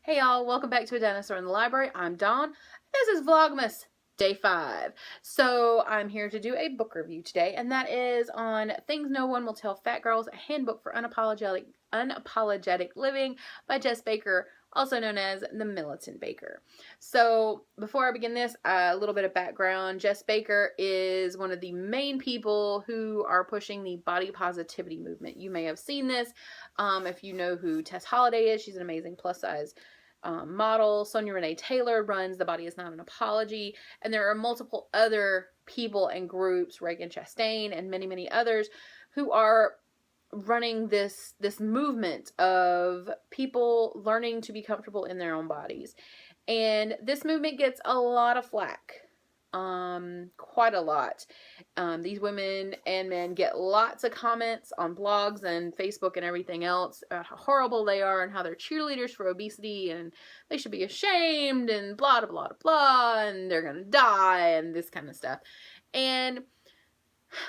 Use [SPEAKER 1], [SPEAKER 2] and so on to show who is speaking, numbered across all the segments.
[SPEAKER 1] Hey y'all, welcome back to A Dinosaur in the Library. I'm Dawn. This is Vlogmas Day 5. So I'm here to do a book review today, and that is on Things No One Will Tell Fat Girls, a handbook for unapologetic living by Jes Baker, also known as the Militant Baker. So before I begin this, a little bit of background. Jes Baker is one of the main people who are pushing the body positivity movement. You may have seen this if you know who Tess Holliday is. She's an amazing plus size model. Sonia Renee Taylor runs The Body Is Not an Apology, and there are multiple other people and groups, Reagan Chastain and many, many others, who are running this movement of people learning to be comfortable in their own bodies. And this movement gets a lot of flack. Quite a lot. These women and men get lots of comments on blogs and Facebook and everything else about how horrible they are and how they're cheerleaders for obesity and they should be ashamed and blah, blah, blah, blah, and they're gonna die and this kind of stuff. And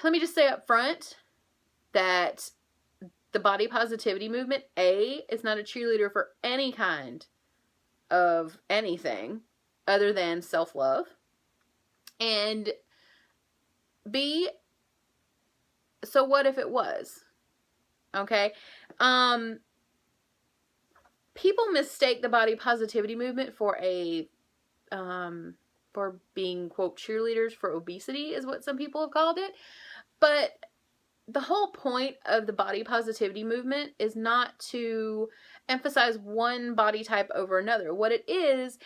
[SPEAKER 1] let me just say up front that the body positivity movement, A, is not a cheerleader for any kind of anything other than self-love. And B, so what if it was? Okay? People mistake the body positivity movement for for being, quote, cheerleaders for obesity is what some people have called it. But the whole point of the body positivity movement is not to emphasize one body type over another. What it is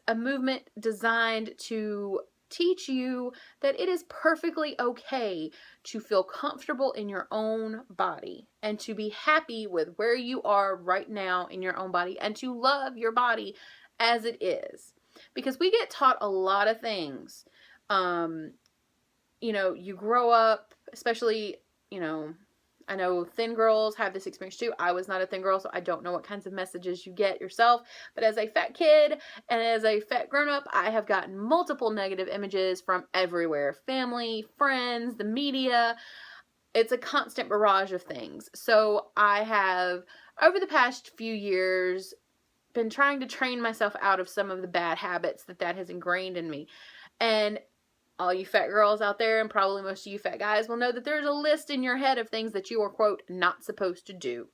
[SPEAKER 1] a movement designed to teach you that it is perfectly okay to feel comfortable in your own body and to be happy with where you are right now in your own body and to love your body as it is. Because we get taught a lot of things. You grow up, especially, I know thin girls have this experience too. I was not a thin girl, so I don't know what kinds of messages you get yourself. But as a fat kid and as a fat grown-up, I have gotten multiple negative images from everywhere. Family, friends, the media. It's a constant barrage of things. So I have, over the past few years, been trying to train myself out of some of the bad habits that has ingrained in me. And all you fat girls out there, and probably most of you fat guys, will know that there's a list in your head of things that you are, quote, not supposed to do.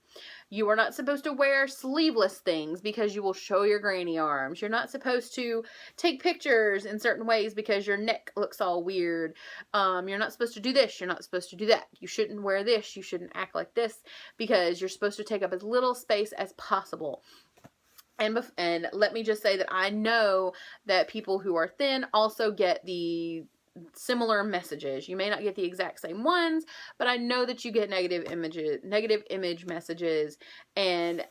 [SPEAKER 1] You are not supposed to wear sleeveless things because you will show your granny arms. You're not supposed to take pictures in certain ways because your neck looks all weird. You're not supposed to do this. You're not supposed to do that. You shouldn't wear this. You shouldn't act like this because you're supposed to take up as little space as possible. And let me just say that I know that people who are thin also get the similar messages. You may not get the exact same ones, but I know that you get negative image messages, and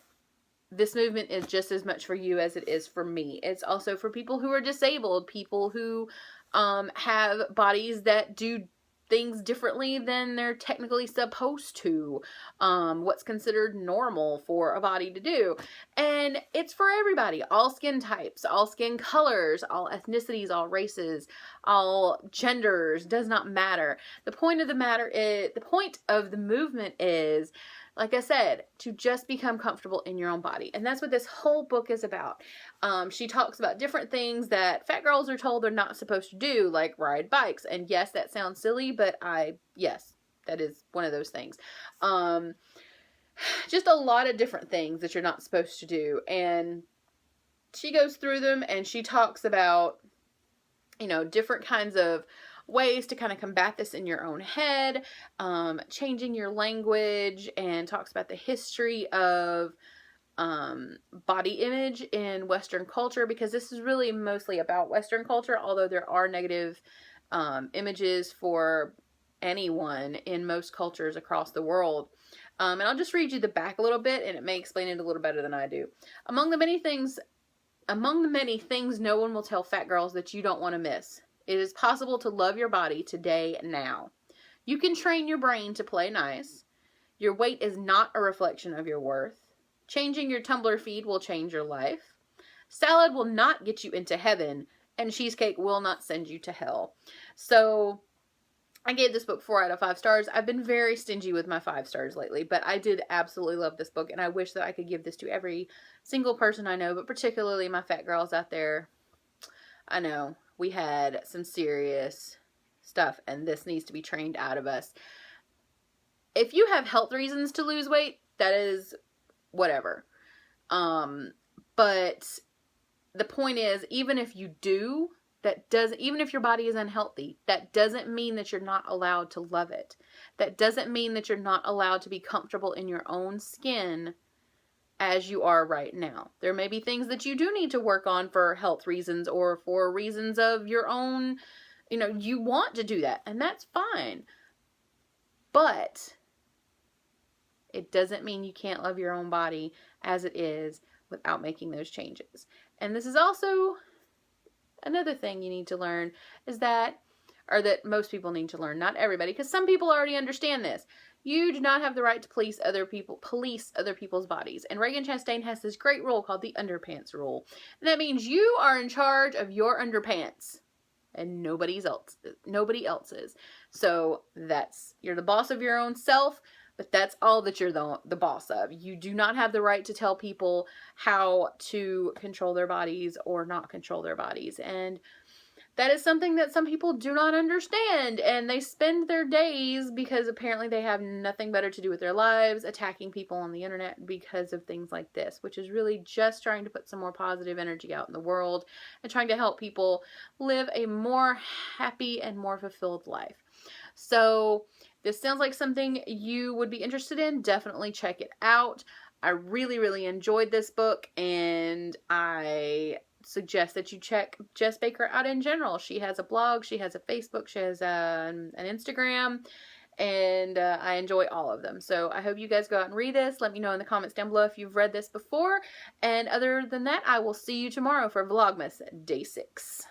[SPEAKER 1] this movement is just as much for you as it is for me. It's also for people who are disabled, people who have bodies that do things differently than they're technically supposed to, what's considered normal for a body to do. And it's for everybody, all skin types, all skin colors, all ethnicities, all races, all genders, does not matter. The point of the movement is, like I said, to just become comfortable in your own body. And that's what this whole book is about. She talks about different things that fat girls are told they're not supposed to do, like ride bikes. And yes, that sounds silly, but yes, that is one of those things. Just a lot of different things that you're not supposed to do. And she goes through them and she talks about, different kinds of ways to kind of combat this in your own head, changing your language, and talks about the history of body image in Western culture, because this is really mostly about Western culture, although there are negative images for anyone in most cultures across the world. And I'll just read you the back a little bit, and it may explain it a little better than I do. Among the many things no one will tell fat girls that you don't want to miss. It is possible to love your body today, now. You can train your brain to play nice. Your weight is not a reflection of your worth. Changing your Tumblr feed will change your life. Salad will not get you into heaven, and cheesecake will not send you to hell. So I gave this book 4 out of 5 stars. I've been very stingy with my 5 stars lately, but I did absolutely love this book, and I wish that I could give this to every single person I know, but particularly my fat girls out there. I know we had some serious stuff, and this needs to be trained out of us. If you have health reasons to lose weight, that is whatever. But the point is, even if you do, even if your body is unhealthy, that doesn't mean that you're not allowed to love it. That doesn't mean that you're not allowed to be comfortable in your own skin as you are right now. There may be things that you do need to work on for health reasons or for reasons of your own, you want to do that, and that's fine. But it doesn't mean you can't love your own body as it is without making those changes. And this is also another thing you need to learn that most people need to learn, not everybody, because some people already understand this. You do not have the right to police other people's bodies. And Reagan Chastain has this great rule called the underpants rule. And that means you are in charge of your underpants and nobody else's. So you're the boss of your own self, but that's all that you're the boss of. You do not have the right to tell people how to control their bodies or not control their bodies. And that is something that some people do not understand, and they spend their days, because apparently they have nothing better to do with their lives, attacking people on the internet because of things like this, which is really just trying to put some more positive energy out in the world and trying to help people live a more happy and more fulfilled life. So this sounds like something you would be interested in. Definitely check it out. I really, really enjoyed this book, and I suggest that you check Jes Baker out in general. She has a blog, she has a Facebook, she has an Instagram, and I enjoy all of them. So I hope you guys go out and read this. Let me know in the comments down below if you've read this before. And other than that, I will see you tomorrow for Vlogmas Day 6.